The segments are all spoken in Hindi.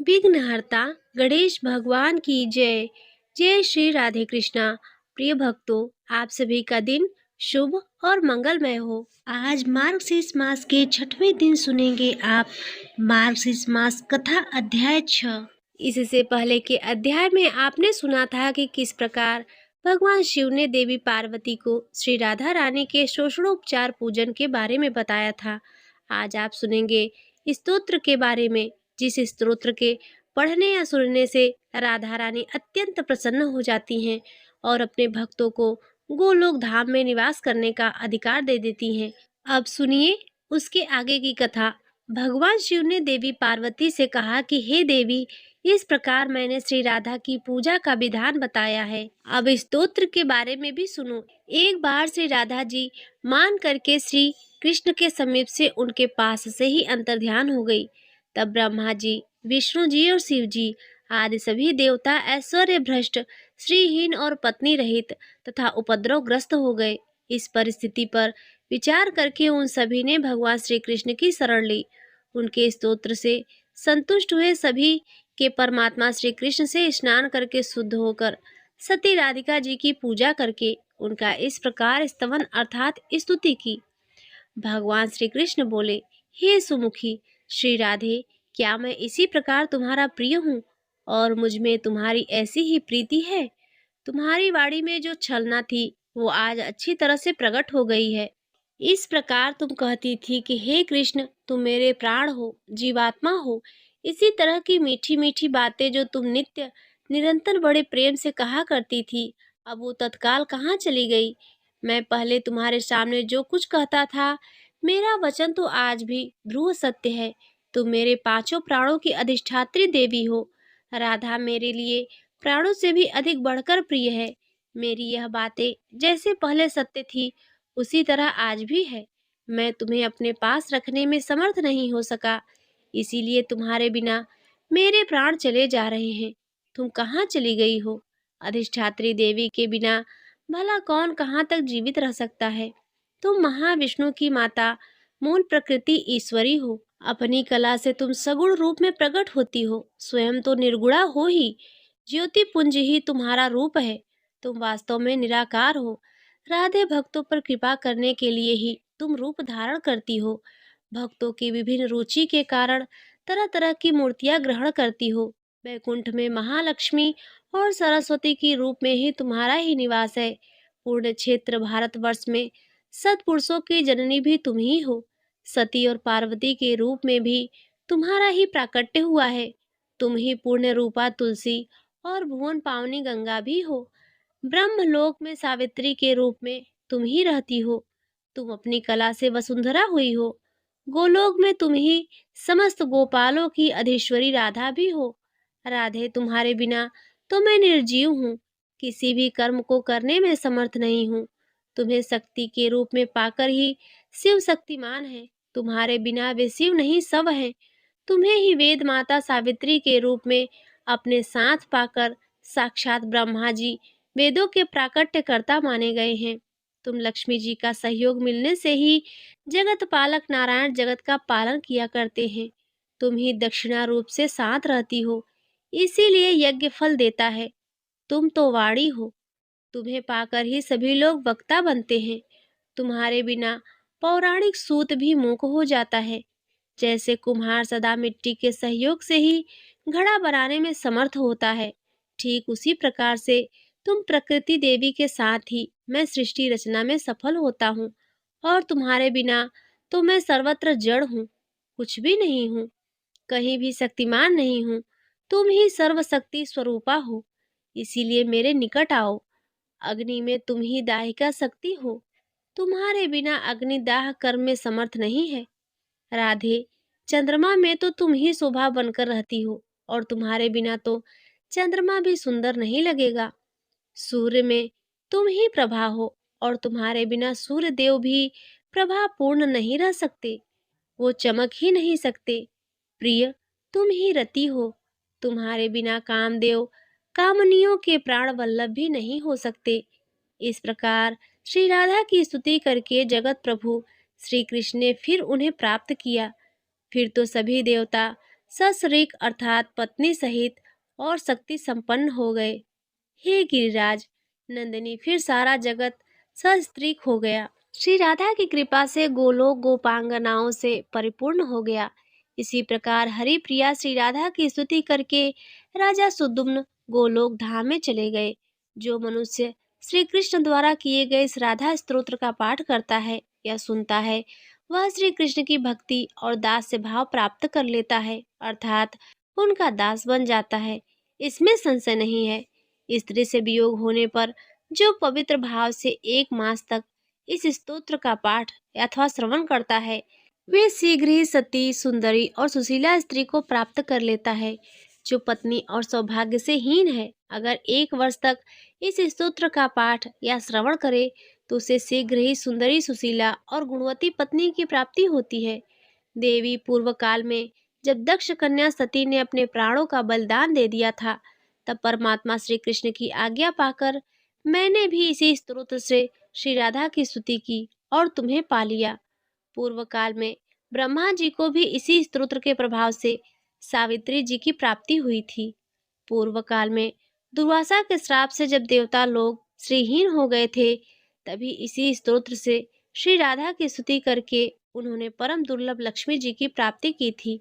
विघ्नहर्ता गणेश भगवान की जय। जय श्री राधे कृष्णा। प्रिय भक्तों, आप सभी का दिन शुभ और मंगलमय हो। आज मार्गशीर्ष मास के छठवें दिन सुनेंगे आप मार्गशीर्ष मास कथा अध्याय 6। इससे पहले के अध्याय में आपने सुना था कि किस प्रकार भगवान शिव ने देवी पार्वती को श्री राधा रानी के षोडशोपचार पूजन के बारे में बताया था। आज आप सुनेंगे स्तोत्र के बारे में, जिस स्तोत्र के पढ़ने या सुनने से राधा रानी अत्यंत प्रसन्न हो जाती हैं और अपने भक्तों को गोलोक धाम में निवास करने का अधिकार दे देती हैं। अब सुनिए उसके आगे की कथा। भगवान शिव ने देवी पार्वती से कहा कि हे देवी, इस प्रकार मैंने श्री राधा की पूजा का विधान बताया है। अब स्तोत्र के बारे में भी सुनो। एक बार श्री राधा जी मान करके श्री कृष्ण के समीप से उनके पास से ही अंतर्ध्यान हो गई। तब ब्रह्मा जी, विष्णु जी और शिव जी आदि सभी देवता ऐश्वर्य भ्रष्ट, श्रीहीन और पत्नी रहित तथा उपद्रवग्रस्त हो गए। इस परिस्थिति पर विचार करके उन सभी ने भगवान श्री कृष्ण की शरण ली। उनके स्तोत्र से संतुष्ट हुए सभी के परमात्मा श्री कृष्ण से स्नान करके शुद्ध होकर सती राधिका जी की पूजा करके उनका इस प्रकार स्तवन अर्थात स्तुति की। भगवान श्री कृष्ण बोले, हे सुमुखी श्री राधे, क्या मैं इसी प्रकार तुम्हारा प्रिय हूँ और मुझ में तुम्हारी ऐसी ही प्रीति है? तुम्हारी वाणी में जो छलना थी वो आज अच्छी तरह से प्रकट हो गई है। इस प्रकार तुम कहती थी कि हे कृष्ण, तुम मेरे प्राण हो, जीवात्मा हो। इसी तरह की मीठी मीठी बातें जो तुम नित्य निरंतर बड़े प्रेम से कहा करती थी, अब वो तत्काल कहाँ चली गई? मैं पहले तुम्हारे सामने जो कुछ कहता था, मेरा वचन तो आज भी ध्रुव सत्य है। तुम मेरे पांचों प्राणों की अधिष्ठात्री देवी हो। राधा मेरे लिए प्राणों से भी अधिक बढ़कर प्रिय है। मेरी यह बातें जैसे पहले सत्य थी, उसी तरह आज भी है। मैं तुम्हें अपने पास रखने में समर्थ नहीं हो सका, इसीलिए तुम्हारे बिना मेरे प्राण चले जा रहे हैं। तुम कहाँ चली गई हो? अधिष्ठात्री देवी के बिना भला कौन कहाँ तक जीवित रह सकता है? तुम महाविष्णु की माता, मूल प्रकृति ईश्वरी हो। अपनी कला से तुम सगुण रूप में प्रकट होती हो। स्वयं तो निर्गुणा हो ही, ज्योति पुंज ही तुम्हारा रूप है। तुम वास्तव में निराकार हो। राधे भक्तों पर कृपा करने के लिए ही तुम रूप धारण करती हो। भक्तों की विभिन्न रुचि के कारण तरह तरह की मूर्तियां ग्रहण करती हो। वैकुंठ में महालक्ष्मी और सरस्वती की रूप में ही तुम्हारा ही निवास है। पूर्ण क्षेत्र भारतवर्ष में सत्पुरुषों की जननी भी तुम ही हो। सती और पार्वती के रूप में भी तुम्हारा ही प्राकट्य हुआ है। तुम ही पूर्ण रूपा तुलसी और भुवन पावनी गंगा भी हो। ब्रह्मलोक में सावित्री के रूप में तुम ही रहती हो। तुम अपनी कला से वसुंधरा हुई हो। गोलोक में तुम ही समस्त गोपालों की अधीश्वरी राधा भी हो। राधे, तुम्हारे बिना तो मैं निर्जीव हूँ, किसी भी कर्म को करने में समर्थ नहीं हूँ। तुम्हें शक्ति के रूप में पाकर ही शिव शक्तिमान है। तुम्हारे बिना वे शिव नहीं, सब हैं। तुम्हें ही वेद माता सावित्री के रूप में अपने साथ पाकर साक्षात ब्रह्मा जी वेदों के प्राकट्यकर्ता माने गए हैं। तुम लक्ष्मी जी का सहयोग मिलने से ही जगत पालक नारायण जगत का पालन किया करते हैं। तुम ही दक्षिणा रूप से साथ रहती हो, इसीलिए यज्ञ फल देता है। तुम तो वाणी हो, तुम्हें पाकर ही सभी लोग वक्ता बनते हैं। तुम्हारे बिना पौराणिक सूत भी मूक हो जाता है। जैसे कुम्हार सदा मिट्टी के सहयोग से ही घड़ा बनाने में समर्थ होता है, ठीक उसी प्रकार से तुम प्रकृति देवी के साथ ही मैं सृष्टि रचना में सफल होता हूँ। और तुम्हारे बिना तो मैं सर्वत्र जड़ हूँ, कुछ भी नहीं हूँ, कहीं भी शक्तिमान नहीं हूँ। तुम ही सर्वशक्ति स्वरूपा हो, इसीलिए मेरे निकट आओ। अग्नि में तुम ही दाहिका शक्ति हो। तुम्हारे बिना अग्नि दाह कर्म में समर्थ नहीं है। राधे, चंद्रमा में तो तुम ही शोभा बनकर रहती हो और तुम्हारे बिना तो चंद्रमा भी सुंदर नहीं लगेगा। सूर्य में तुम ही प्रभा हो और तुम्हारे बिना सूर्य देव भी प्रभा पूर्ण नहीं रह सकते, वो चमक ही नहीं सकते। प्रिय, तुम ही रति हो, तुम्हारे बिना कामदेव कामनियों के प्राण वल्लभ भी नहीं हो सकते। इस प्रकार श्री राधा की स्तुति करके जगत प्रभु श्री कृष्ण ने फिर उन्हें प्राप्त किया। फिर तो सभी देवता ससुरिक अर्थात पत्नी सहित और शक्ति संपन्न हो गए। हे गिरिराज नंदिनी, फिर सारा जगत सस्त्रीक हो गया। श्री राधा की कृपा से गोलोक गोपांगनाओं से परिपूर्ण हो गया। इसी प्रकार हरिप्रिया श्री राधा की स्तुति करके राजा सुदुम्न गोलोक धाम में चले गए। जो मनुष्य श्री कृष्ण द्वारा किए गए इस राधा स्तोत्र का पाठ करता है या सुनता है, वह श्री कृष्ण की भक्ति और दास से भाव प्राप्त कर लेता है, अर्थात उनका दास बन जाता है। इसमें संशय नहीं है। स्त्री से वियोग होने पर जो पवित्र भाव से 1 मास तक इस स्तोत्र का पाठ अथवा श्रवण करता है, वे शीघ्र ही सती, सुंदरी और सुशीला स्त्री को प्राप्त कर लेता है। जो पत्नी और सौभाग्य से हीन है, अगर 1 वर्ष तक इस स्तोत्र का पाठ या श्रवण करे तो उसे शीघ्र ही सुंदरी, सुशीला और गुणवती पत्नी की प्राप्ति होती है। देवी, पूर्व काल में जब दक्ष कन्या सती ने अपने प्राणों का बलिदान दे दिया था, तब परमात्मा श्री कृष्ण की आज्ञा पाकर मैंने भी इसी स्तोत्र से श्री राधा की स्तुति की और तुम्हें पा लिया। पूर्व काल में ब्रह्मा जी को भी इसी स्तोत्र के प्रभाव से सावित्री जी की प्राप्ति हुई थी। पूर्व काल में दुर्वासा के श्राप से जब देवता लोग श्रीहीन हो गए थे, तभी इसी स्तोत्र से श्री राधा की स्तुति करके उन्होंने परम दुर्लभ लक्ष्मी जी की प्राप्ति की थी।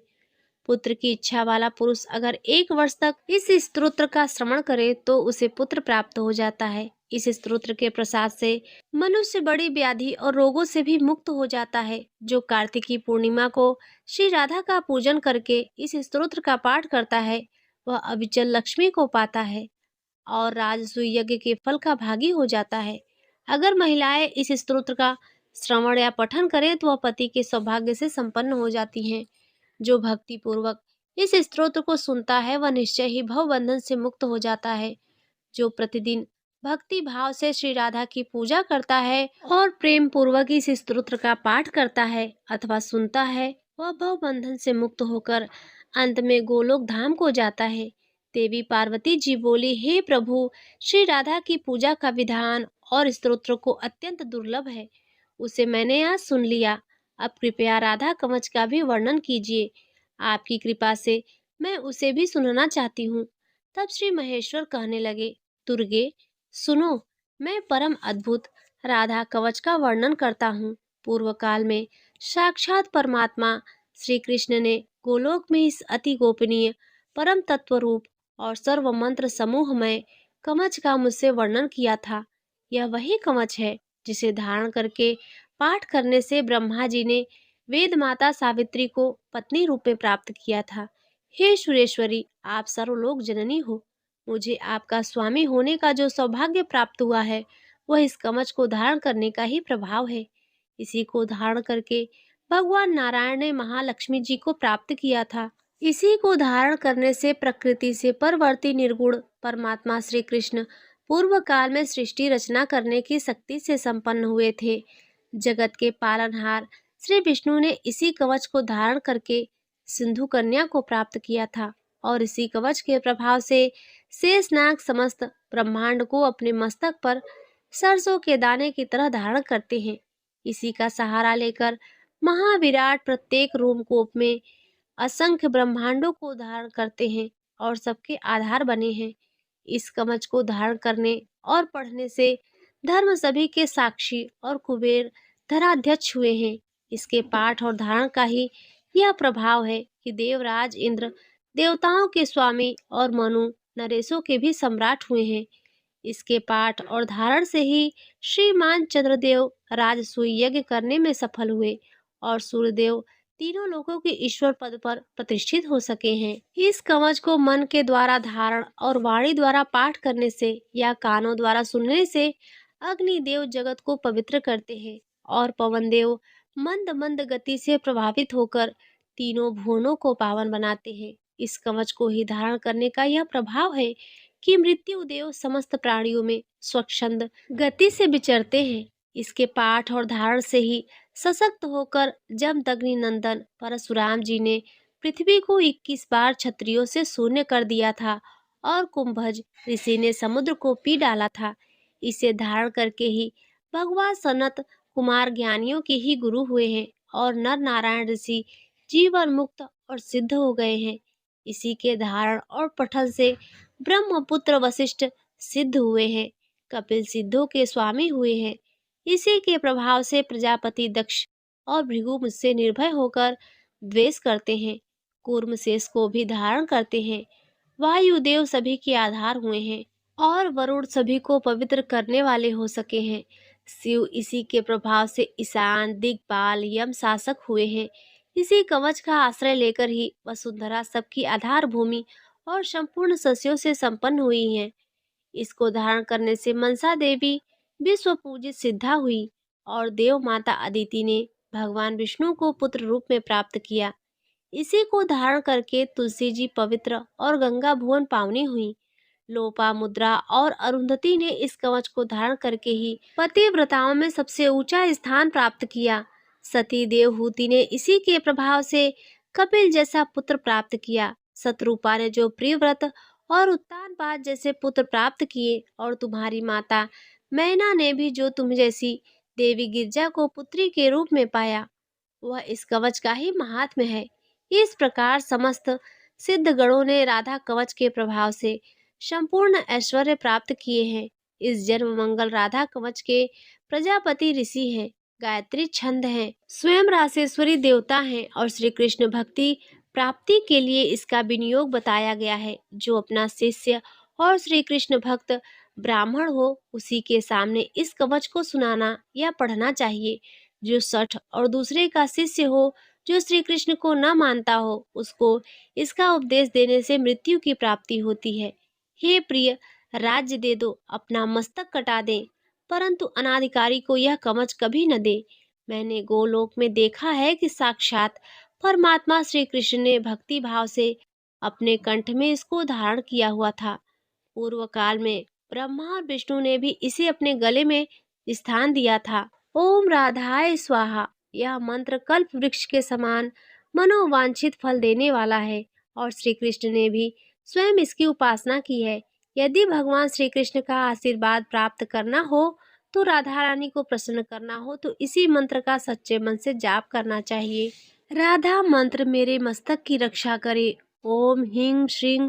पुत्र की इच्छा वाला पुरुष अगर 1 वर्ष तक इस स्तोत्र का श्रवण करे तो उसे पुत्र प्राप्त हो जाता है। इस स्तोत्र के प्रसाद से मनुष्य बड़ी व्याधि और रोगों से भी मुक्त हो जाता है। जो कार्तिकी पूर्णिमा को श्री राधा का पूजन करके इस स्तोत्र का पाठ करता है, वह अविचल लक्ष्मी को पाता है और राजसूय यज्ञ के फल का भागी हो जाता है। अगर महिलाएं इस स्तोत्र का श्रवण या पठन करें तो वह पति के सौभाग्य से संपन्न हो जाती हैं। जो भक्ति पूर्वक इस स्तोत्र को सुनता है, वह निश्चय ही भव बंधन से मुक्त हो जाता है। जो प्रतिदिन भक्ति भाव से श्री राधा की पूजा करता है और प्रेम पूर्वक इस स्तोत्र का पाठ करता है अथवा सुनता है, वह भव बंधन से मुक्त होकर अंत में गोलोक धाम को जाता है। देवी पार्वती जी बोली, हे प्रभु, श्री राधा की पूजा का विधान और स्तोत्र को अत्यंत दुर्लभ है, उसे मैंने आज सुन लिया। अब कृपया राधा कवच का भी वर्णन कीजिए। आपकी कृपा से मैं उसे भी सुनना चाहती हूँ। तब श्री महेश्वर कहने लगे, दुर्गे सुनो, मैं परम अद्भुत राधा कवच का वर्णन करता हूँ। पूर्व काल में साक्षात परमात्मा श्री कृष्ण ने गोलोक में इस अति गोपनीय परम तत्व रूप और सर्व मंत्र समूहमय कवच का मुझसे वर्णन किया था। यह वही कवच है जिसे धारण करके पाठ करने से ब्रह्मा जी ने वेद माता सावित्री को पत्नी रूप में प्राप्त किया था। हे सुरेश्वरी, आप सर्वलोक जननी हो। मुझे आपका स्वामी होने का जो सौभाग्य प्राप्त हुआ है, वह इस कवच को धारण करने का ही प्रभाव है। इसी को धारण करके भगवान नारायण ने महालक्ष्मी जी को प्राप्त किया था। इसी को धारण करने से प्रकृति से परवर्ती निर्गुण परमात्मा श्री कृष्ण पूर्व काल में सृष्टि रचना करने की शक्ति से संपन्न हुए थे। जगत के पालनहार श्री विष्णु ने इसी कवच को धारण करके सिंधु कन्या को प्राप्त किया था और इसी कवच के प्रभाव से शेषनाग समस्त ब्रह्मांड को अपने मस्तक पर सरसों के दाने की तरह धारण करते हैं। इसी का सहारा लेकर महाविराट प्रत्येक रोमकूप में असंख्य ब्रह्मांडों को धारण करते हैं और सबके आधार बने हैं। इस कवच को धारण करने और पढ़ने से धर्म सभी के साक्षी और कुबेर धराध्यक्ष हुए हैं। इसके पाठ और धारण का ही यह प्रभाव है कि देवराज इंद्र देवताओं के स्वामी और मनु नरेशों के भी सम्राट हुए हैं। इसके पाठ और धारण से ही श्रीमान चंद्रदेव राजसूय यज्ञ करने में सफल हुए और सूर्यदेव तीनों लोगों के ईश्वर पद पर प्रतिष्ठित हो सके हैं। इस कवच को मन के द्वारा धारण और वाणी द्वारा पाठ करने से या कानों द्वारा सुनने से अग्निदेव जगत को पवित्र करते हैं और पवन देव मंद मंद गति से प्रभावित होकर तीनों भुवनों को पावन बनाते हैं। इस कवच को ही धारण करने का यह प्रभाव है कि मृत्यु देव समस्त प्राणियों में स्वच्छंद गति से विचरते हैं। इसके पाठ और धारण से ही सशक्त होकर जमदग्नि नंदन परशुराम जी ने पृथ्वी को 21 बार क्षत्रियों से शून्य कर दिया था और कुंभज ऋषि ने समुद्र को पी डाला था। इसे धारण करके ही भगवान सनत कुमार ज्ञानियों के ही गुरु हुए हैं और नर नारायण ऋषि जीवन मुक्त और सिद्ध हो गए हैं। इसी के धारण और पठन से ब्रह्मपुत्र वशिष्ठ सिद्ध हुए हैं, कपिल सिद्धों के स्वामी हुए हैं। इसी के प्रभाव से प्रजापति दक्ष और भृगु मुझसे निर्भय होकर द्वेष करते हैं, कूर्म शेष को भी धारण करते हैं। वायुदेव सभी के आधार हुए हैं और वरुण सभी को पवित्र करने वाले हो सके हैं। शिव इसी के प्रभाव से ईशान, दिक्पाल, यम शासक हुए हैं। इसी कवच का आश्रय लेकर ही वसुंधरा सबकी आधार भूमि और संपूर्ण सस्यों से संपन्न हुई है। इसको धारण करने से मनसा देवी विश्व पूजित सिद्धा हुई और देव माता अदिति ने भगवान विष्णु को पुत्र रूप में प्राप्त किया। इसी को धारण करके तुलसी जी पवित्र और गंगा भुवन पावनी हुई। लोपामुद्रा और अरुंधति ने इस कवच को धारण करके ही पतिव्रताओं में सबसे ऊंचा स्थान प्राप्त किया। सती देवहूति ने इसी के प्रभाव से कपिल जैसा पुत्र प्राप्त किया। शत्रुपा ने जो प्रियव्रत और उत्तानपाद जैसे पुत्र प्राप्त किए और तुम्हारी माता मैना ने भी जो तुम जैसी देवी गिरजा को पुत्री के रूप में पाया, वह इस कवच का ही महात्म्य है। इस प्रकार समस्त सिद्धगणों ने राधा कवच के प्रभाव से संपूर्ण ऐश्वर्य प्राप्त किए हैं। इस जन्म मंगल राधा कवच के प्रजापति ऋषि हैं, गायत्री छंद हैं, स्वयं रासेश्वरी देवता हैं और श्री कृष्ण भक्ति प्राप्ति के लिए इसका विनियोग बताया गया है। जो अपना शिष्य और श्री कृष्ण भक्त ब्राह्मण हो, उसी के सामने इस कवच को सुनाना या पढ़ना चाहिए। जो सठ और दूसरे का शिष्य हो, जो श्री कृष्ण को न मानता हो, उसको इसका उपदेश देने से मृत्यु की प्राप्ति होती है। हे प्रिय, राज्य दे दो, अपना मस्तक कटा दें, परंतु अनाधिकारी को यह कवच कभी न दे। मैंने गोलोक में देखा है कि साक्षात परमात्मा श्री कृष्ण ने भक्ति भाव से अपने कंठ में इसको धारण किया हुआ था। पूर्व काल में ब्रह्मा और विष्णु ने भी इसे अपने गले में स्थान दिया था। ओम राधाय स्वाहा, यह मंत्र कल्प वृक्ष के समान मनोवांछित फल देने वाला है और श्री कृष्ण ने भी स्वयं इसकी उपासना की है। यदि भगवान श्री कृष्ण का आशीर्वाद प्राप्त करना हो तो राधा रानी को प्रसन्न करना हो तो इसी मंत्र का सच्चे मन से जाप करना चाहिए। राधा मंत्र मेरे मस्तक की रक्षा करे। ओम ह्रीं श्रीं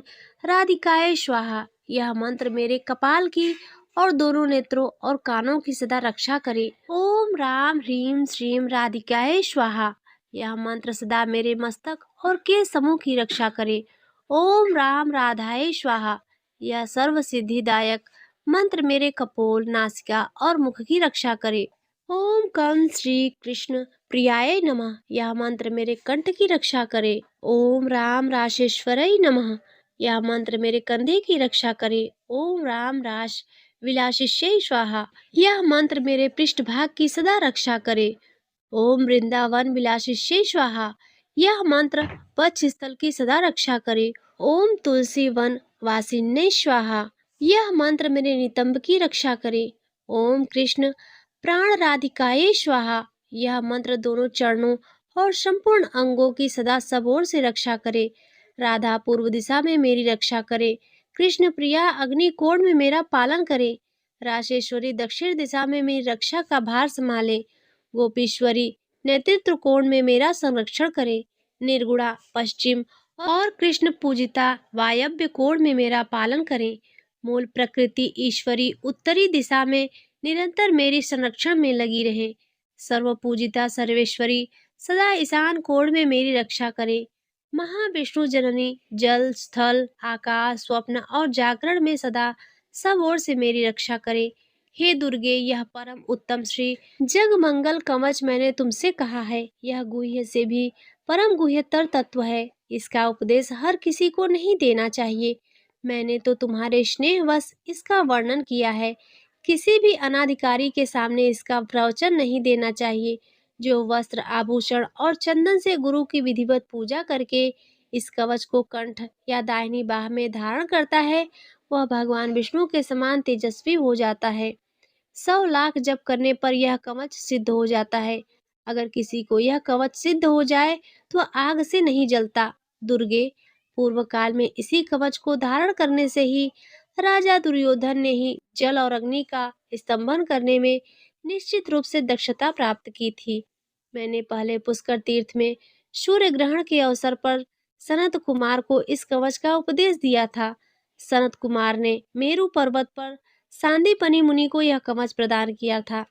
राधिकाय स्वाहा, यह मंत्र मेरे कपाल की और दोनों नेत्रों और कानों की सदा रक्षा करे। ओम राम ह्रीं श्रीं राधिकाय स्वाहा, यह मंत्र सदा मेरे मस्तक और के समूह की रक्षा करे। ओम राम राधाय स्वाहा, यह सर्व सिद्धिदायक मंत्र मेरे कपोल, नासिका और मुख की रक्षा करे। ओम कं श्री कृष्ण प्रियाय नमः, यह मंत्र मेरे कंठ की रक्षा करे। ओम राम राशेश्वरय नमः, यह मंत्र मेरे कंधे की रक्षा करे। ओम राम राश विलासिष्य स्वाहा, यह मंत्र मेरे पृष्ठभाग की सदा रक्षा करे। ओम वृंदावन विलासिष्य स्वाहा, यह मंत्र पक्ष स्थल की सदा रक्षा करे। ओम तुलसी वन वासिन्य स्वाहा, यह मंत्र मेरे नितंब की रक्षा करे। ओम कृष्ण प्राण राधिकाय स्वाहा, यह मंत्र दोनों चरणों और संपूर्ण अंगों की सदा सब ओर से रक्षा करे। राधा पूर्व दिशा में मेरी रक्षा करे। कृष्ण प्रिया अग्निकोण में मेरा पालन करे। राशेश्वरी दक्षिण दिशा में मेरी रक्षा का भार संभाले। गोपीश्वरी नेतृत्व कोण में मेरा संरक्षण करे। निर्गुणा पश्चिम और कृष्ण पूजिता वायव्य कोण में मेरा पालन करें। मूल प्रकृति ईश्वरी उत्तरी दिशा में निरंतर मेरी संरक्षण में लगी रहे। सर्व पूजिता सर्वेश्वरी सदा ईशान कोण में मेरी रक्षा करे। महाविष्णु जननी जल स्थल आकाश स्वप्न और जागरण में सदा सब ओर से मेरी रक्षा करे। हे दुर्गे, यह परम उत्तम श्री जग मंगल कवच मैंने तुमसे कहा है। यह गुह्य से भी परम गुह्यतर तत्व है। इसका उपदेश हर किसी को नहीं देना चाहिए। मैंने तो तुम्हारे स्नेहवश इसका वर्णन किया है। किसी भी अनाधिकारी के सामने इसका प्रवचन नहीं देना चाहिए। जो वस्त्र आभूषण और चंदन से गुरु की विधिवत पूजा करके इस कवच को कंठ या दाहिनी बाह में धारण करता है, वह भगवान विष्णु के समान तेजस्वी हो जाता है। 100 लाख जप करने पर यह कवच सिद्ध हो जाता है। अगर किसी को यह कवच सिद्ध हो जाए तो आग से नहीं जलता। दुर्गे, पूर्व काल में इसी कवच को धारण करने से ही राजा दुर्योधन ने ही जल और अग्नि का स्तंभन करने में निश्चित रूप से दक्षता प्राप्त की थी। मैंने पहले पुष्कर तीर्थ में सूर्य ग्रहण के अवसर पर सनत कुमार को इस कवच का उपदेश दिया था। सनत कुमार ने मेरु पर्वत पर सांदीपनि मुनि को यह कवच प्रदान किया था।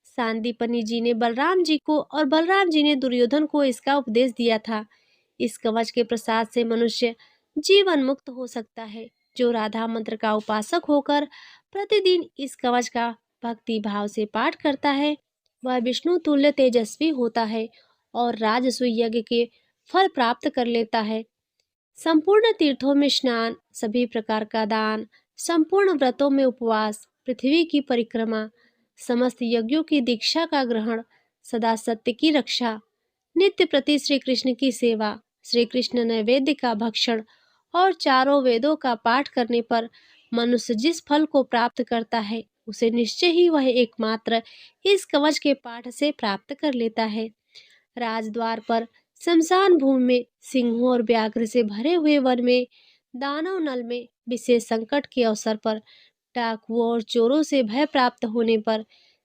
सांदीपनि जी ने बलराम जी को और बलराम जी ने दुर्योधन को इसका उपदेश दिया था। इस कवच के प्रसाद से मनुष्य जीवन मुक्त हो सकता है। जो राधा मंत्र का उपासक होकर प्रतिदिन इस कवच का भक्ति भाव से पाठ करता है, वह विष्णु तुल्य तेजस्वी होता है और राजसूय यज्ञ के फल प्राप्त कर लेता है। संपूर्ण तीर्थों में स्नान, सभी प्रकार का दान, संपूर्ण व्रतों में उपवास, पृथ्वी की परिक्रमा, समस्त यज्ञों की दीक्षा का ग्रहण, सदा सत्य की रक्षा, नित्य प्रति श्री कृष्ण की सेवा, श्री कृष्ण नैवेद्य का भक्षण और चारों वेदों का पाठ करने पर मनुष्य जिस फल को प्राप्त करता है, उसे निश्चय ही वह एकमात्र इस कवच के पाठ से प्राप्त कर लेता है। राजद्वार पर, शमशान भूमि में, सिंहों और व्याघ्र से भरे हुए वन में, दानव नल में, विशेष संकट के अवसर पर, डाकुओं और चोरों से भय प्राप्त होने पर,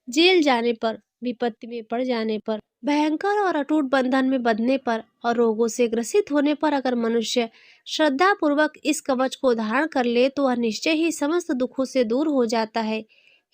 जेल जाने पर, विपत्ति में पड़ जाने पर, भयंकर और अटूट बंधन में बंधने पर और रोगों से ग्रसित होने पर अगर मनुष्य श्रद्धा पूर्वक इस कवच को धारण कर ले तो वह निश्चय ही समस्त दुखों से दूर हो जाता है।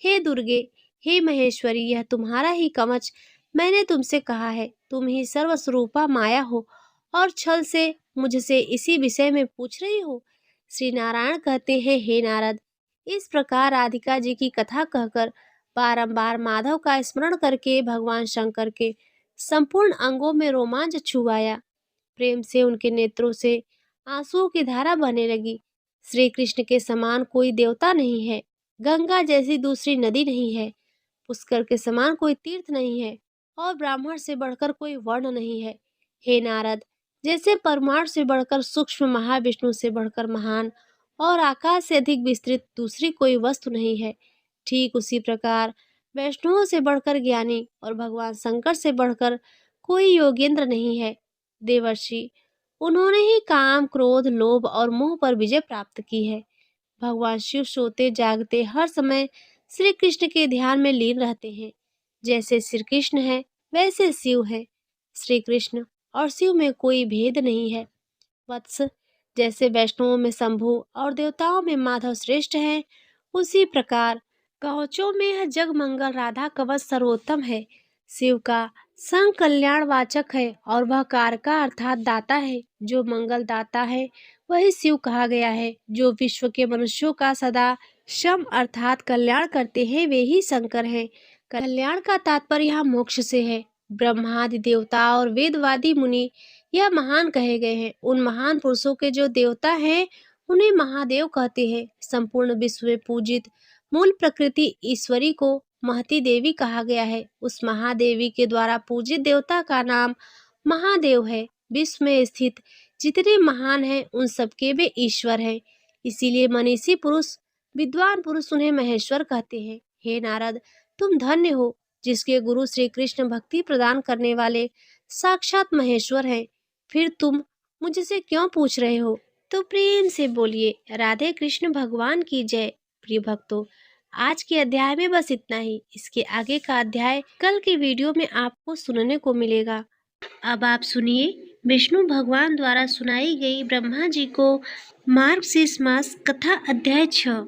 हे दुर्गे, हे महेश्वरी, यह तुम्हारा ही कवच। मैंने तुमसे कहा है, तुम ही सर्वस्वरूपा माया हो और छल से मुझसे इसी विषय में पूछ रही हो। श्री नारायण कहते हैं, हे नारद, इस प्रकार राधिका जी की कथा कहकर बारंबार माधव का स्मरण करके भगवान शंकर के संपूर्ण अंगों में रोमांच छुआया। प्रेम से उनके नेत्रों से आंसुओं की धारा बहने लगी। श्री कृष्ण के समान कोई देवता नहीं है, गंगा जैसी दूसरी नदी नहीं है, पुष्कर के समान कोई तीर्थ नहीं है और ब्राह्मण से बढ़कर कोई वर्ण नहीं है। हे नारद, जैसे परमाणु से बढ़कर सूक्ष्म, महाविष्णु से बढ़कर महान और आकाश से अधिक विस्तृत दूसरी कोई वस्तु नहीं है, ठीक उसी प्रकार वैष्णवों से बढ़कर ज्ञानी और भगवान शंकर से बढ़कर कोई योगेंद्र नहीं है। देवर्षि, उन्होंने ही काम, क्रोध, लोभ और मोह पर विजय प्राप्त की है। भगवान शिव सोते जागते हर समय श्री कृष्ण के ध्यान में लीन रहते हैं। जैसे श्री कृष्ण है वैसे शिव है। श्री कृष्ण और शिव में कोई भेद नहीं है। वत्स, जैसे वैष्णवों में शंभु और देवताओं में माधव श्रेष्ठ है, उसी प्रकार कवचों में यह जग मंगल राधा कवच सर्वोत्तम है। शिव का संग कल्याण वाचक है और वह कारका अर्थात दाता है। जो मंगल दाता है वही शिव कहा गया है। जो विश्व के मनुष्यों का सदा शम अर्थात कल्याण करते हैं वे ही शंकर हैं। कल्याण का तात्पर्य यहाँ मोक्ष से है। ब्रह्मादि देवता और वेदवादी मुनि यह महान कहे गए हैं। उन महान पुरुषों के जो देवता हैं उन्हें महादेव कहते हैं। संपूर्ण विश्व में पूजित मूल प्रकृति ईश्वरी को महती देवी कहा गया है। उस महादेवी के द्वारा पूजित देवता का नाम महादेव है। विश्व में स्थित जितने महान हैं उन सबके वे ईश्वर हैं। इसीलिए मनीषी पुरुष, विद्वान पुरुष उन्हें महेश्वर कहते हैं। हे नारद, तुम धन्य हो जिसके गुरु श्री कृष्ण भक्ति प्रदान करने वाले साक्षात महेश्वर हैं। फिर तुम मुझसे क्यों पूछ रहे हो? तो प्रेम से बोलिए, राधे कृष्ण भगवान की जय। प्रिय भक्तों, आज के अध्याय में बस इतना ही। इसके आगे का अध्याय कल के वीडियो में आपको सुनने को मिलेगा। अब आप सुनिए विष्णु भगवान द्वारा सुनाई गई ब्रह्मा जी को मार्गशीर्ष मास कथा अध्याय 6।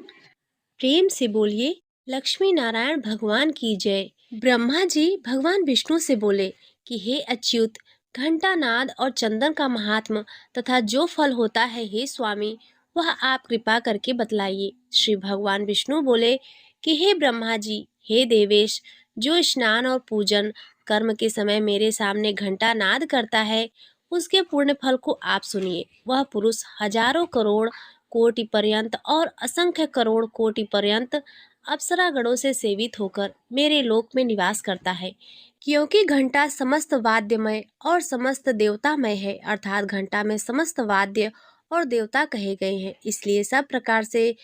प्रेम से बोलिए, लक्ष्मी नारायण भगवान की जय। ब्रह्मा जी भगवान विष्णु से बोले कि हे अच्युत, घंटा नाद और चंदन का महात्म तथा जो फल होता है, हे स्वामी, वह आप कृपा करके बतलाइए। श्री भगवान विष्णु बोले कि हे ब्रह्मा जी, हे देवेश, जो स्नान और पूजन कर्म के समय मेरे सामने घंटा नाद करता है, उसके पुण्य फल को आप सुनिए। वह पुरुष हजारों करोड़ कोटि पर्यंत और असंख्य करोड़ कोटि पर्यंत अप्सरागणों से सेवित होकर मेरे लोक में निवास करता है। क्योंकि घंटा समस्त वाद्यमय और समस्त देवतामय है, अर्थात घंटा में समस्त वाद्य और देवता कहे गए हैं, इसलिए सब प्रकार से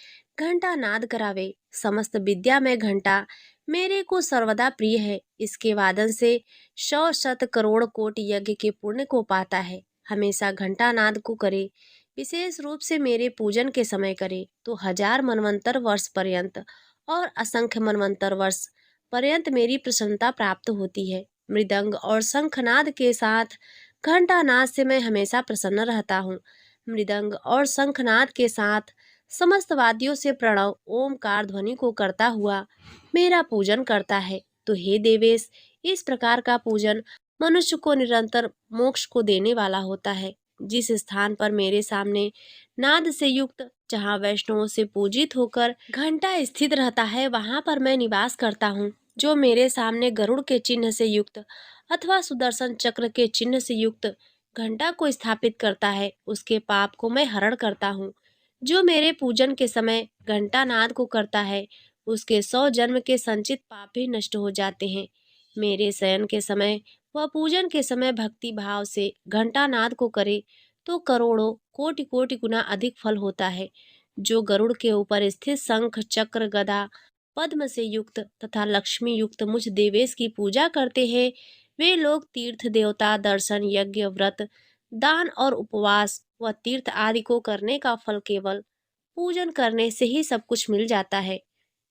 घंटा नाद करावे। समस्त विद्या में घंटा मेरे को सर्वदा प्रिय है। इसके वादन से 100 शत करोड़ कोटि यज्ञ के पुण्य को पाता है। हमेशा घंटा नाद को करे, विशेष रूप से मेरे पूजन के समय करे तो 1000 मनवंतर वर्ष पर्यंत और असंख्य मनवंतर वर्ष पर्यंत मेरी प्रसन्नता प्राप्त होती है। मृदंग और शंखनाद के साथ घंटानाद से मैं हमेशा प्रसन्न रहता हूँ। मृदंग और शंखनाद के साथ समस्त वाद्यों से प्रणव ओमकार ध्वनि को करता हुआ मेरा पूजन करता है। तो हे देवेश, इस प्रकार का पूजन मनुष्य को निरंतर मोक्ष को देने वाला होता है। जिस स्थान पर मेरे सामने नाद से युक्त, जहाँ वैष्णवों से पूजित होकर घंटा स्थित रहता है, वहां पर मैं निवास करता हूँ। जो मेरे सामने गरुड़ के चिन्ह से युक्त अथवा सुदर्शन चक्र के चिन्ह से युक्त घंटा को स्थापित करता है, उसके पाप को मैं हरण करता हूँ। जो मेरे पूजन के समय घंटा नाद को करता है, उसके 100 जन्म के संचित पाप भी नष्ट हो जाते हैं। मेरे शयन के समय व पूजन के समय भक्ति भाव से घंटा नाद को करे तो करोड़ों कोटि कोटि गुना अधिक फल होता है। जो गरुड़ के ऊपर स्थित शंख चक्र गदा पद्म से युक्त तथा लक्ष्मी युक्त मुझ देवेश की पूजा करते हैं, वे लोग तीर्थ देवता दर्शन यज्ञ व्रत दान और उपवास व तीर्थ आदि को करने का फल केवल पूजन करने से ही सब कुछ मिल जाता है।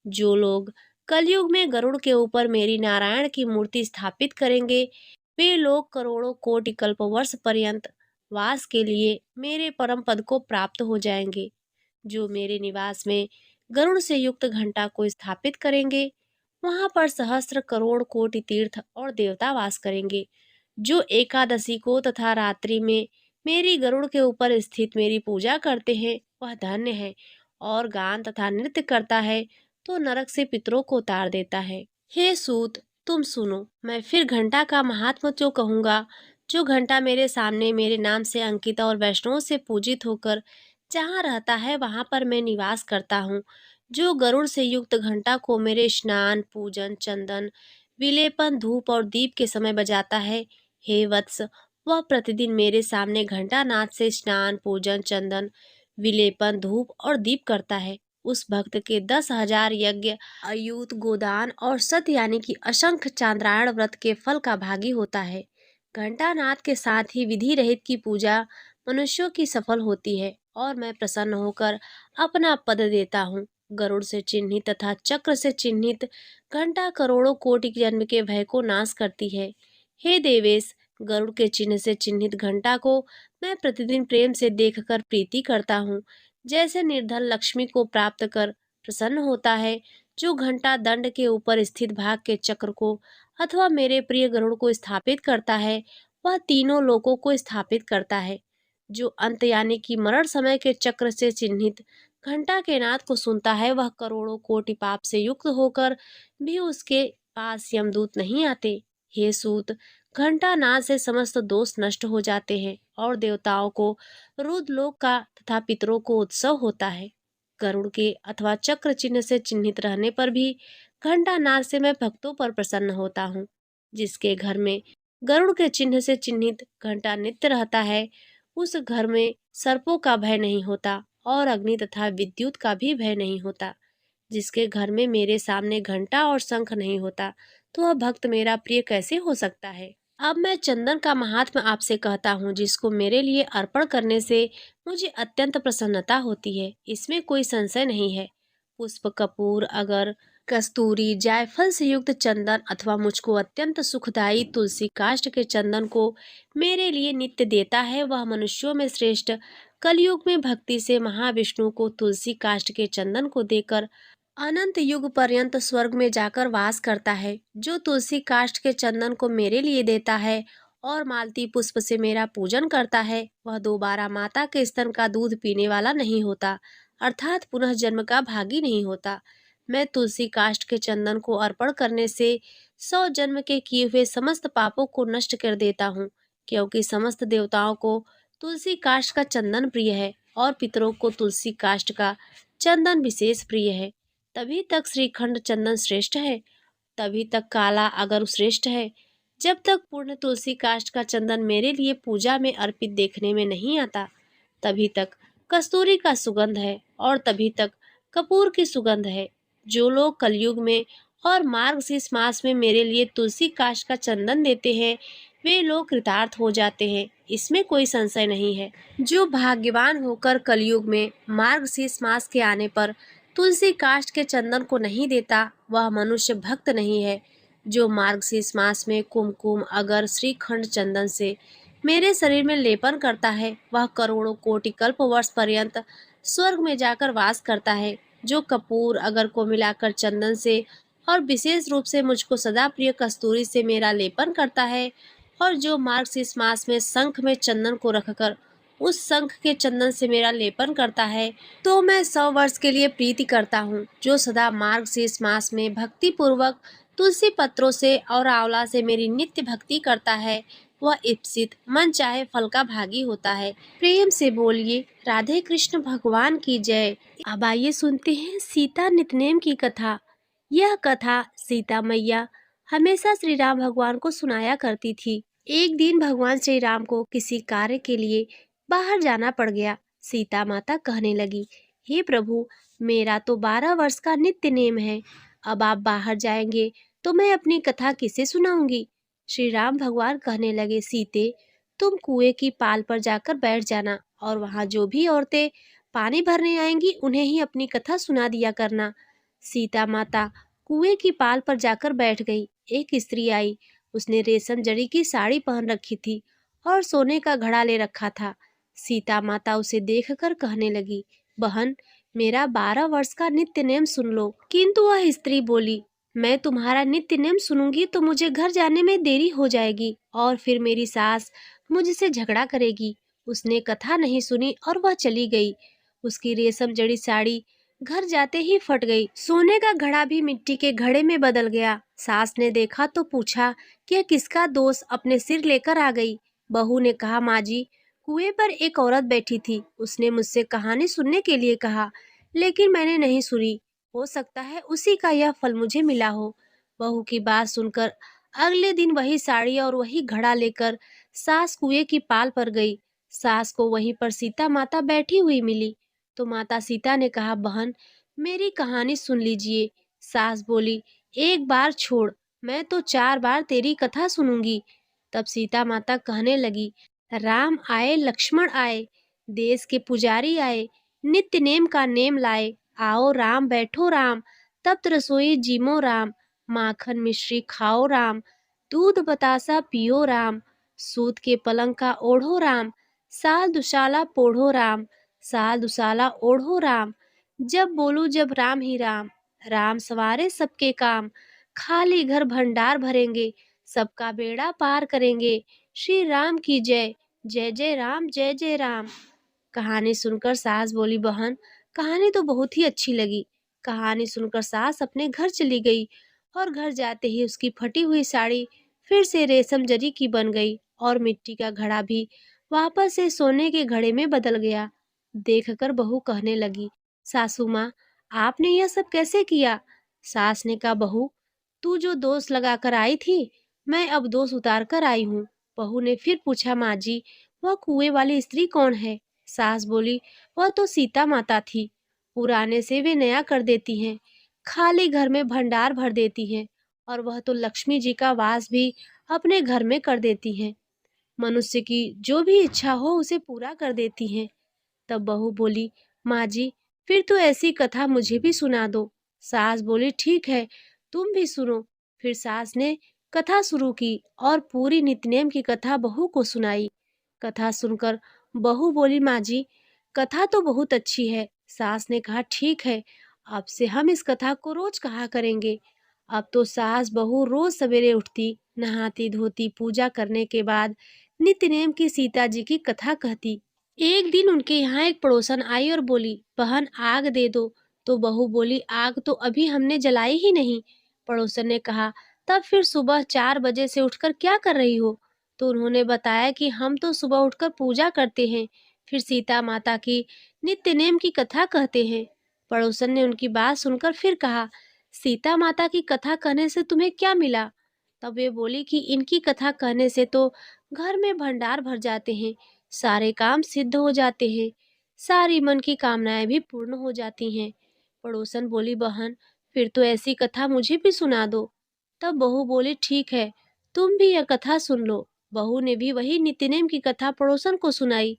जो लोग कलयुग में गरुड़ के ऊपर मेरी नारायण की मूर्ति स्थापित करेंगे, वे लोग करोड़ों कोटि कल्प वर्ष पर्यंत वास के लिए मेरे परम पद को प्राप्त हो जाएंगे। जो मेरे निवास में गरुड़ से युक्त घंटा को स्थापित करेंगे, वहां पर सहस्त्र करोड़ कोटि तीर्थ और देवता वास करेंगे। जो एकादशी को तथा रात्रि में मेरी गरुड़ के ऊपर स्थित मेरी पूजा करते हैं, वह धन्य है। और गान तथा नृत्य करता है तो नरक से पितरों को उतार देता है। हे सूत, तुम सुनो, मैं फिर घंटा का महात्म जो कहूँगा। जो घंटा मेरे सामने मेरे नाम से अंकित और वैष्णवों से पूजित होकर जहाँ रहता है, वहाँ पर मैं निवास करता हूँ। जो गरुड़ से युक्त घंटा को मेरे स्नान पूजन चंदन विलेपन धूप और दीप के समय बजाता है, हे वत्स, वह प्रतिदिन मेरे सामने घंटा नाद से स्नान पूजन चंदन विलेपन धूप और दीप करता है। उस भक्त के 10,000 यज्ञ अयूत गोदान और सत यानी कि असंख्य चांद्रायण व्रत के फल का भागी होता है। घंटानाद के साथ ही विधि रहित की पूजा मनुष्यों की सफल होती है और मैं प्रसन्न होकर अपना पद देता हूँ। गरुड़ से चिन्हित तथा चक्र से चिन्हित घंटा करोड़ों कोटि जन्म के भय को नाश करती है। हे देवेश, गरुड़ के चिन्ह से चिन्हित घंटा को मैं प्रतिदिन प्रेम से देखकर प्रीति करता हूँ। जैसे निर्धन लक्ष्मी को प्राप्त कर प्रसन्न होता है, जो घंटा दंड के ऊपर स्थित भाग के चक्र को अथवा मेरे प्रिय गरुड़ को स्थापित करता है, वह तीनों लोकों को स्थापित करता है। जो अंत यानी कि मरण समय के चक्र से चिन्हित घंटा के नाद को सुनता है, वह करोड़ों कोटि पाप से युक्त होकर भी उसके पास यमदूत नहीं आते। हे सूत, घंटा नाद से समस्त दोष नष्ट हो जाते हैं और देवताओं को रुद्रलोक का तथा पितरों को उत्सव होता है। गरुड़ के अथवा चक्र चिन्ह से चिन्हित रहने पर भी घंटा नाद से मैं भक्तों पर प्रसन्न होता हूँ। जिसके घर में गरुड़ के चिन्ह से चिन्हित घंटा नित्य रहता है, उस घर में सर्पों का भय नहीं होता और अग्नि तथा विद्युत का भी भय नहीं होता। जिसके घर में मेरे सामने घंटा और शंख नहीं होता, तो वह भक्त मेरा प्रिय कैसे हो सकता है। अब मैं चंदन का महात्म्य आपसे कहता हूँ, जिसको मेरे लिए अर्पण करने से मुझे अत्यंत प्रसन्नता होती है। इसमें कोई संशय नहीं है। पुष्प कपूर अगर कस्तूरी जायफल से युक्त चंदन अथवा मुझको अत्यंत सुखदायी तुलसी काष्ठ के चंदन को मेरे लिए नित्य देता है, वह मनुष्यों में श्रेष्ठ कलयुग में भक्ति से महाविष्णु को तुलसी काष्ठ के चंदन को देकर अनंत युग पर्यंत स्वर्ग में जाकर वास करता है। जो तुलसी काष्ठ के चंदन को मेरे लिए देता है और मालती पुष्प से मेरा पूजन करता है, वह दोबारा माता के स्तन का दूध पीने वाला नहीं होता, अर्थात पुनः जन्म का भागी नहीं होता। मैं तुलसी काष्ठ के चंदन को अर्पण करने से 100 जन्म के किए हुए समस्त पापों को नष्ट कर देता हूँ, क्योंकि समस्त देवताओं को तुलसी काष्ठ का चंदन प्रिय है और पितरों को तुलसी काष्ठ का चंदन विशेष प्रिय है। तभी तक श्रीखंड चंदन श्रेष्ठ है, तभी तक काला अगर श्रेष्ठ है। जब तक पूर्ण तुलसी काष्ठ का चंदन मेरे लिए पूजा में अर्पित देखने में नहीं आता, तभी तक कस्तूरी का सुगंध है और तभी तक कपूर की सुगंध है। जो लोग कलयुग में और मार्गशीर्ष मास में मेरे लिए तुलसी काष्ठ का चंदन देते हैं, वे लोग कृतार्थ हो जाते हैं, इसमें कोई संशय नहीं है। जो भाग्यवान होकर कलयुग में मार्गशीर्ष मास के आने पर तुलसी काष्ठ के चंदन को नहीं देता, वह मनुष्य भक्त नहीं है। जो मार्गशीर्ष मास में कुमकुम अगर श्रीखंड चंदन से मेरे शरीर में लेपन करता है वह करोड़ों कोटि कल्प वर्ष पर्यंत स्वर्ग में जाकर वास करता है। जो कपूर अगर को मिलाकर चंदन से और विशेष रूप से मुझको सदा प्रिय कस्तूरी से मेरा लेपन करता है, और जो मार्गशीर्ष मास में शंख में चंदन को रखकर उस शंख के चंदन से मेरा लेपन करता है, तो मैं 100 वर्ष के लिए प्रीति करता हूँ। जो सदा मार्गशीर्ष मास में भक्ति पूर्वक तुलसी पत्रों से और आंवला से मेरी नित्य भक्ति करता है, वह इप्सित मन चाहे फल का भागी होता है। प्रेम से बोलिए राधे कृष्ण भगवान की जय। अब आइए सुनते हैं सीता नितनेम की कथा। यह कथा सीता मैया हमेशा श्री राम भगवान को सुनाया करती थी। एक दिन भगवान श्री राम को किसी कार्य के लिए बाहर जाना पड़ गया। सीता माता कहने लगी, हे प्रभु, मेरा तो 12 वर्ष का नित्य नेम है। अब आप बाहर जाएंगे तो मैं अपनी कथा किसे सुनाऊंगी। श्री राम भगवान कहने लगे, सीते, तुम कुएं की पाल पर जाकर बैठ जाना और वहां जो भी औरतें पानी भरने आएंगी उन्हें ही अपनी कथा सुना दिया करना। सीता माता कुएं की पाल पर जाकर बैठ गई। एक स्त्री आई। उसने रेशम जड़ी की साड़ी पहन रखी थी और सोने का घड़ा ले रखा था। सीता माता उसे देखकर कहने लगी, बहन, मेरा 12 वर्ष का नित्य नेम सुन लो। किंतु वह स्त्री बोली, मैं तुम्हारा नित्य नेम सुनूंगी तो मुझे घर जाने में देरी हो जाएगी और फिर मेरी सास मुझसे झगड़ा करेगी। उसने कथा नहीं सुनी और वह चली गई। उसकी रेशम जड़ी साड़ी घर जाते ही फट गई। सोने का घड़ा भी मिट्टी के घड़े में बदल गया। सास ने देखा तो पूछा कि यह किसका दोष अपने सिर लेकर आ गई। बहू ने कहा, माँ जी, कुएं पर एक औरत बैठी थी। उसने मुझसे कहानी सुनने के लिए कहा, लेकिन मैंने नहीं सुनी। हो सकता है उसी का यह फल मुझे मिला हो। बहू की बात सुनकर अगले दिन वही साड़ी और वही घड़ा लेकर सास कुएं की पाल पर गई। सास को वहीं पर सीता माता बैठी हुई मिली तो माता सीता ने कहा, बहन, मेरी कहानी सुन लीजिए। सास बोली, एक बार छोड़, मैं तो 4 बार तेरी कथा सुनूंगी। तब सीता माता कहने लगी, राम आए लक्ष्मण आए, देश के पुजारी आए, नित्य नेम का नेम लाए। आओ राम बैठो राम, तप्त रसोई जीमो राम, माखन मिश्री खाओ राम, दूध बतासा पियो राम, सूत के पलंग का ओढ़ो राम, साल दुशाला पोढ़ो राम, साल दुसाला ओढ़ो राम, जब बोलूं जब राम ही राम, राम सवारे सबके काम, खाली घर भंडार भरेंगे, सबका बेड़ा पार करेंगे, श्री राम की जय, जय जय राम, जय जय राम। कहानी सुनकर सास बोली, बहन, कहानी तो बहुत ही अच्छी लगी। कहानी सुनकर सास अपने घर चली गई और घर जाते ही उसकी फटी हुई साड़ी फिर से रेशम जरी की बन गई और मिट्टी का घड़ा भी वापस से सोने के घड़े में बदल गया। देखकर बहू कहने लगी, सासू माँ, आपने यह सब कैसे किया। सास ने कहा, बहू, तू जो दोष लगा कर आई थी, मैं अब दोष उतार कर आई हूँ। बहू ने फिर पूछा, माँ जी, वह कुएं वाली स्त्री कौन है। सास बोली, वह तो सीता माता थी। पुराने से वे नया कर देती हैं, खाली घर में भंडार भर देती हैं, और वह तो लक्ष्मी जी का वास भी अपने घर में कर देती हैं। मनुष्य की जो भी इच्छा हो उसे पूरा कर देती हैं। तब बहू बोली, माँ जी, फिर तो ऐसी कथा मुझे भी सुना दो। सास बोली, ठीक है, तुम भी सुनो। फिर सास ने कथा शुरू की और पूरी नित्यनेम की कथा बहू को सुनाई। कथा सुनकर बहू बोली, माँ जी, कथा तो बहुत अच्छी है। सास ने कहा, ठीक है, अब से हम इस कथा को रोज कहा करेंगे। अब तो सास बहू रोज सवेरे उठती, नहाती धोती, पूजा करने के बाद नित्यनेम की सीता जी की कथा कहती। एक दिन उनके यहाँ एक पड़ोसन आई और बोली, बहन, आग दे दो। तो बहू बोली, आग तो अभी हमने जलाई ही नहीं। पड़ोसन ने कहा, तब फिर सुबह 4 बजे से उठकर क्या कर रही हो। तो उन्होंने बताया कि हम तो सुबह उठकर पूजा करते हैं, फिर सीता माता की नित्य नेम की कथा कहते हैं। पड़ोसन ने उनकी बात सुनकर फिर कहा, सीता माता की कथा कहने से तुम्हें क्या मिला। तब वे बोली कि इनकी कथा कहने से तो घर में भंडार भर जाते हैं, सारे काम सिद्ध हो जाते हैं, सारी मन की कामनाएं भी पूर्ण हो जाती हैं। पड़ोसन बोली, बहन, फिर तो ऐसी कथा मुझे भी सुना दो। तब बहू बोली, ठीक है, तुम भी यह कथा सुन लो। बहू ने भी वही नित्यनेम की कथा पड़ोसन को सुनाई।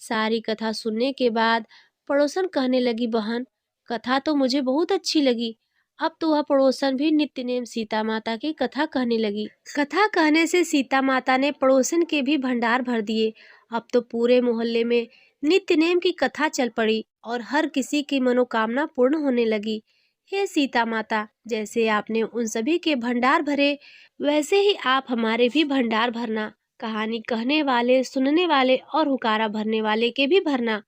सारी कथा सुनने के बाद पड़ोसन कहने लगी, बहन, कथा तो मुझे बहुत अच्छी लगी। अब तो वह पड़ोसन भी नित्य नेम सीता माता की कथा कहने लगी। कथा कहने से सीता माता ने पड़ोसन के भी भंडार भर दिए। अब तो पूरे मोहल्ले में नित्य नेम की कथा चल पड़ी और हर किसी की मनोकामना पूर्ण होने लगी। हे सीता माता, जैसे आपने उन सभी के भंडार भरे, वैसे ही आप हमारे भी भंडार भरना। कहानी कहने वाले, सुनने वाले और हुकारा भरने वाले के भी भरना।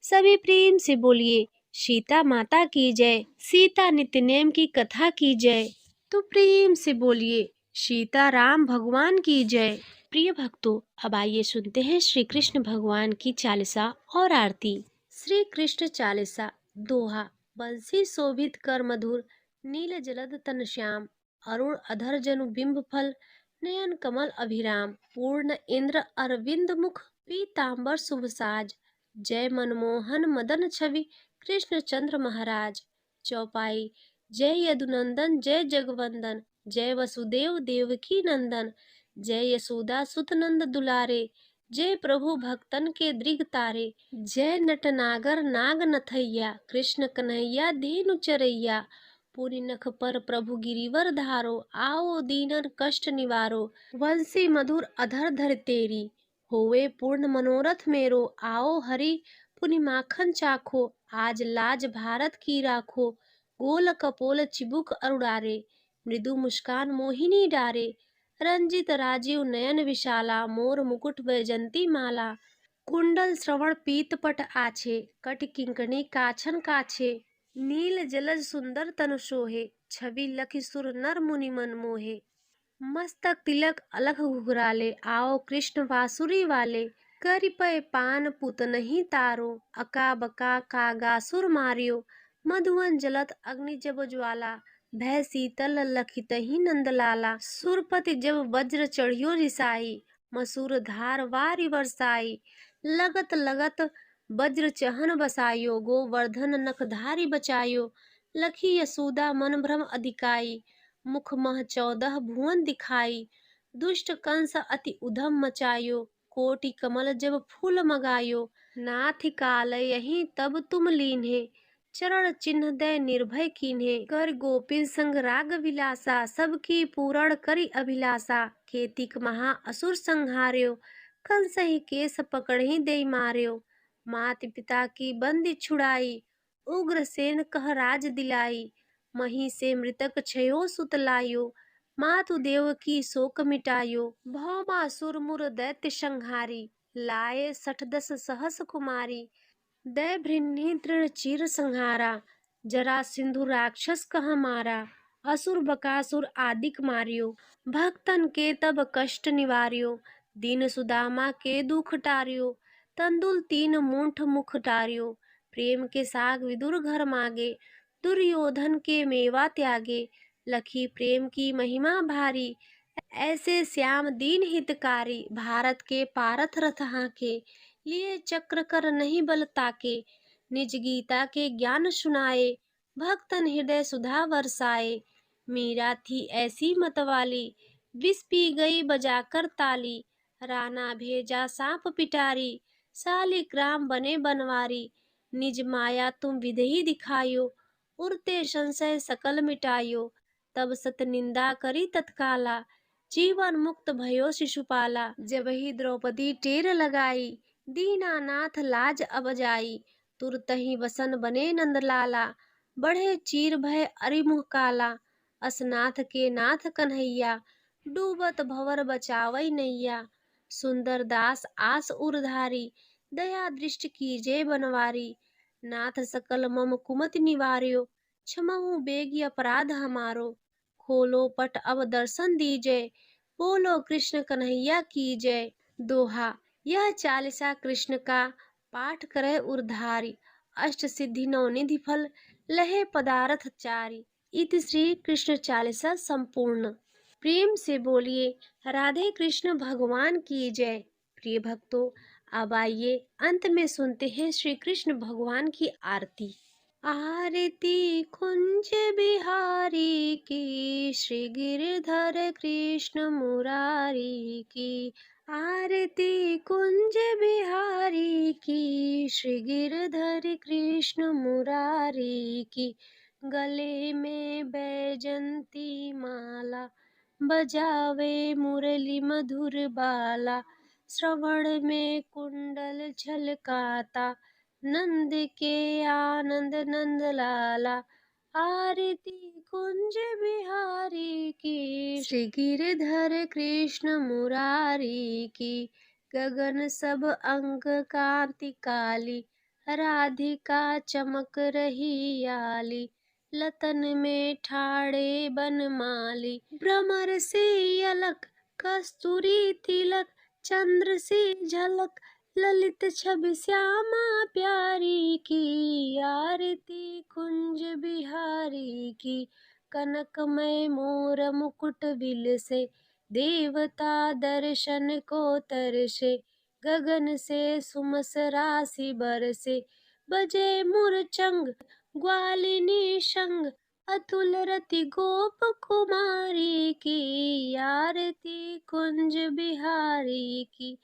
सभी प्रेम से बोलिए, सीता माता की जय, सीता नित्य नेम की कथा की जय। तो प्रेम से बोलिए, सीता राम भगवान की जय। प्रिय भक्तों, अब आइए सुनते हैं श्री कृष्ण भगवान की चालीसा और आरती। श्री कृष्ण चालीसा। दोहा। बंसी शोभित कर मधुर, नील जलद तन श्याम, अरुण अधर जनु बिंब फल, नयन कमल अभिराम, पूर्ण इंद्र अरविंद मुख, पीतांबर शुभ साज, जय मनमोहन मदन छवि, कृष्ण चंद्र महाराज। चौपाई। जय यदुनंदन जय जगवंदन, जय वसुदेव देवकी नंदन, जय यशोदा सुत नंद दुलारे, जय प्रभु भक्तन के दृघ तारे, जय नटनागर नाग नथैया, कृष्ण कन्हैया धेनु चरैया, पूरी नख पर प्रभु गिरिवर धारो, आओ दीनन कष्ट निवारो, वंशी मधुर अधर धर तेरी, होवे पूर्ण मनोरथ मेरो, आओ हरि पुनि माखन चाखो, आज लाज भारत की राखो, गोल कपोल चिबुक अरुड़ारे, मृदु मुस्कान मोहिनी डारे, रंजित राजीव नयन विशाला, मोर मुकुट वैजंती माला, कुंडल श्रवण पीतपट आछे, कट किंकणी काछन काछे, नील जलज सुंदर तनु सोहे, छवि लखि सुर नर मुनि मन मोहे, मस्तक तिलक अलख घुघराले, आओ कृष्ण बांसुरी वाले, करि पय पान पुत नहीं तारो, अका बका कागासुर मारियो, मधुवन जलत अग्नि जब ज्वाला, भय शीतल लखितहि नंदलाला, सुरपति जब वज्र चढ़ियो रिसाई, मसूर धार वारि बरसाई, लगत लगत वज्र चहन बसायो, गोवर्धन नखधारी बचायो, लखी यशोदा मन भ्रम अधिकाई, मुख मह 14 भुवन दिखाई, दुष्ट कंस अति उधम मचायो, कोटि कमल जब फूल मगायो, नाथ काल यही तब तुम लीन्हे, चरण चिन्ह दे निर्भय कीन्हे, कर गोपिन संग राग विलासा, सबकी पूरण करी अभिलाषा, केतिक महा असुर संहार्यो, कंस ही केस पकड़हि दे मार्यो, मात पिता की बंदी छुड़ाई, उग्र सेन कह राज दिलाई, मही से मृतक छयो सुत लायो, मातु देव की शोक मिटायो, भौमासुर मुर दैत्य संहारी, लाए 68 सहस कुमारी, दय भृन्हि तृण चीर संहारा, जरा सिंधु राक्षस कह मारा, असुर बकासुर आदिक मारियो, भक्तन के तब कष्ट निवार्यो, दीन सुदामा के दुख टारियो, तंदुल 3 मूंठ मुख टारियो, प्रेम के साग विदुर घर मागे, दुर्योधन के मेवा त्यागे, लखी प्रेम की महिमा भारी, ऐसे श्याम दीन हितकारी, भारत के पारथ रथ हाके, लिए चक्र कर नहीं बल ताके, निज गीता के ज्ञान सुनाए, भक्तन हृदय सुधा बरसाए, मीरा थी ऐसी मतवाली, विष पी गई बजाकर ताली, राणा भेजा सांप पिटारी, शालिग्राम बने बनवारी, निज माया तुम विधि दिखायो, उड़ते संशय सकल मिटायो, तब सत निंदा करी तत्काला, जीवन मुक्त भयो शिशुपाला, जब ही द्रौपदी टेर लगाई, दीनानाथ लाज अब जाई, तुरत ही वसन बने नंदलाला, बढ़े चीर भय अरिमुह काला, असनाथ के नाथ कन्हैया, डूबत भवर बचावई नैया, सुंदर दास आस उरधारी, दया दृष्टि कीजे बनवारी, नाथ सकल मम कुमति निवार्यो, क्षमहु बेगी अपराध हमारो, खोलो पट अब दर्शन दीजय, बोलो कृष्ण कन्हैया की जय। दोहा। यह चालीसा कृष्ण का पाठ करे उर्धारी, अष्ट सिद्धि नवनिधि फल, लहे पदारथ चारी। इति श्री कृष्ण चालीसा संपूर्ण। प्रेम से बोलिए राधे कृष्ण भगवान की जय। प्रिय भक्तों, अब आइए अंत में सुनते हैं श्री कृष्ण भगवान की आरती। आरती कुंज बिहारी की, श्री गिरधर कृष्ण मुरारी की, आरती कुंज बिहारी की, श्री गिरधर कृष्ण मुरारी की, गले में बैजंती माला, बजावे मुरली मधुर बाला। श्रवण में कुंडल छलकाता, नंद के आनंद नंद लाला। आरती कुंज बिहारी की, श्री गिरधर कृष्ण मुरारी की। गगन सब अंग कांति काली, राधिका चमक रही आली। लतन में ठाड़े बनमाली, भ्रमर से अलक कस्तूरी तिलक। चंद्र से झलक ललित छवि श्यामा प्यारी की। आरती कुंज बिहारी की, कनकमय मोर मुकुट बिल से। देवता दर्शन को तरसे, गगन से सुमस राशि बरसे। बजे मुरचंग ग्वालिनी संग, अतुल रति गोप कुमारी की। आरती कुंज बिहारी की,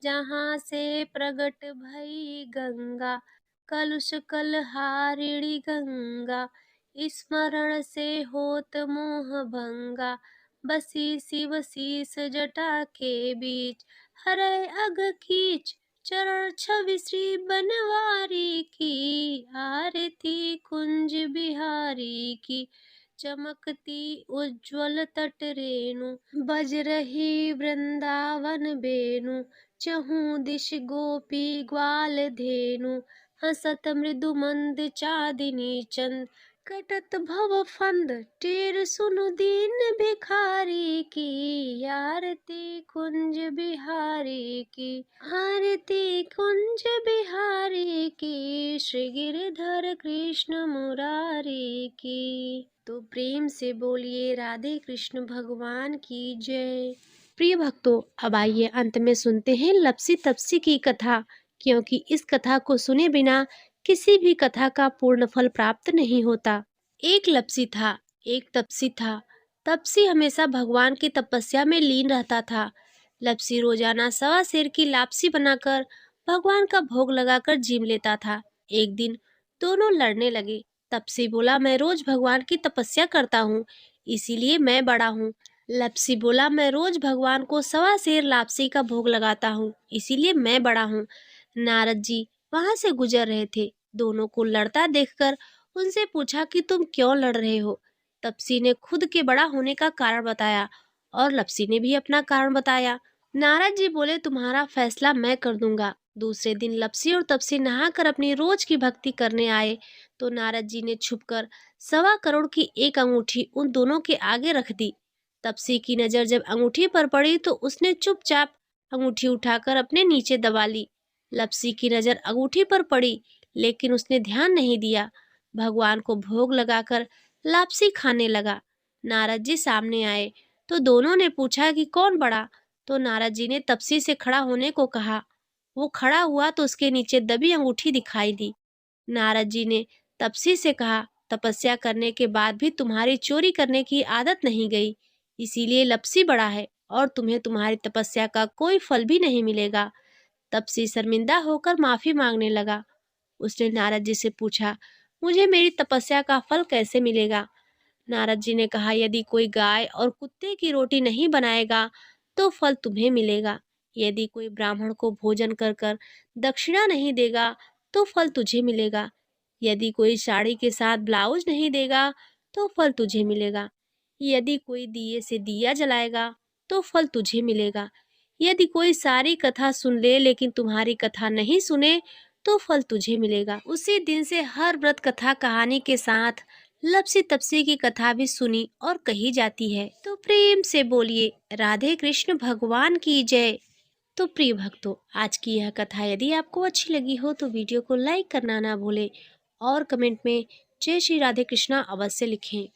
जहाँ से प्रगट भई गंगा। कलुष कलहारिणी गंगा, स्मरण से होत मोह भंगा। बसी शिव शीस जटा के बीच, हरै अग कीच। चरण छवि श्री बनवारी की। आरती कुंज बिहारी की, चमकती उज्ज्वल तट रेणु। बज रही वृंदावन बेनु, चहु दिश गोपी ग्वाल धेनु। हसत मृदु मंद चांदिनी चंद, कटत भव फंद टेर सुनु दीन भिखारी की। आरती कुंज बिहारी की, आरती कुंज बिहारी की। श्री गिरधर कृष्ण मुरारी की। तो प्रेम से बोलिए राधे कृष्ण भगवान की जय। प्रिय भक्तों, अब आइए अंत में सुनते हैं लप्सी तप्सी की कथा, क्योंकि इस कथा को सुने बिना किसी भी कथा का पूर्ण फल प्राप्त नहीं होता। एक लप्सी था, एक तपसी था। तपसी हमेशा भगवान की तपस्या में लीन रहता था। लप्सी रोजाना 1.25 सेर की लापसी बनाकर भगवान का भोग लगाकर जीम लेता था। एक दिन दोनों लड़ने लगे। तपसी बोला, मैं रोज भगवान की तपस्या करता हूँ, इसीलिए मैं बड़ा हूँ। लप्सी बोला, मैं रोज भगवान को 1.25 सेर लापसी का भोग लगाता हूँ, इसीलिए मैं बड़ा हूँ। नारद जी वहां से गुजर रहे थे। दोनों को लड़ता देखकर उनसे पूछा कि तुम क्यों लड़ रहे हो। तपसी ने खुद के बड़ा होने का कारण बताया और लप्सी ने भी अपना कारण बताया। नारद जी बोले, तुम्हारा फैसला मैं कर दूंगा। दूसरे दिन लप्सी और तपसी नहाकर अपनी रोज की भक्ति करने आए तो नारद जी ने छुपकर 1.25 करोड़ की एक अंगूठी उन दोनों के आगे रख दी। तपसी की नजर जब अंगूठी पर पड़ी तो उसने चुपचाप अंगूठी उठाकर अपने नीचे दबा ली। लप्सी की नजर अंगूठी पर पड़ी, लेकिन उसने ध्यान नहीं दिया। भगवान को भोग लगाकर लापसी खाने लगा। नारद जी सामने आए तो दोनों ने पूछा कि कौन बड़ा। तो नारद जी ने तपसी से खड़ा होने को कहा। वो खड़ा हुआ तो उसके नीचे दबी अंगूठी दिखाई दी। नारद जी ने तपसी से कहा, तपस्या करने के बाद भी तुम्हारी चोरी करने की आदत नहीं गई, इसीलिए लप्सी बड़ा है और तुम्हें तुम्हारी तपस्या का कोई फल भी नहीं मिलेगा। तपसी शर्मिंदा होकर माफी मांगने लगा। उसने नारद जी से पूछा, मुझे मेरी तपस्या का फल कैसे मिलेगा। नारद जी ने कहा, यदि कोई गाय और कुत्ते की रोटी नहीं बनाएगा तो फल तुम्हें मिलेगा। यदि कोई ब्राह्मण को भोजन कर कर दक्षिणा नहीं देगा तो फल तुझे मिलेगा। यदि कोई साड़ी के साथ ब्लाउज नहीं देगा तो फल तुझे मिलेगा। यदि कोई दिए से दिया जलाएगा तो फल तुझे मिलेगा। यदि कोई सारी कथा सुन ले लेकिन तुम्हारी कथा नहीं सुने तो फल तुझे मिलेगा। उसी दिन से हर व्रत कथा कहानी के साथ लप्सी तपसी की कथा भी सुनी और कही जाती है। तो प्रेम से बोलिए राधे कृष्ण भगवान की जय। तो प्रिय भक्तों, आज की यह कथा यदि आपको अच्छी लगी हो तो वीडियो को लाइक करना ना भूलें और कमेंट में जय श्री राधे कृष्णा अवश्य लिखें।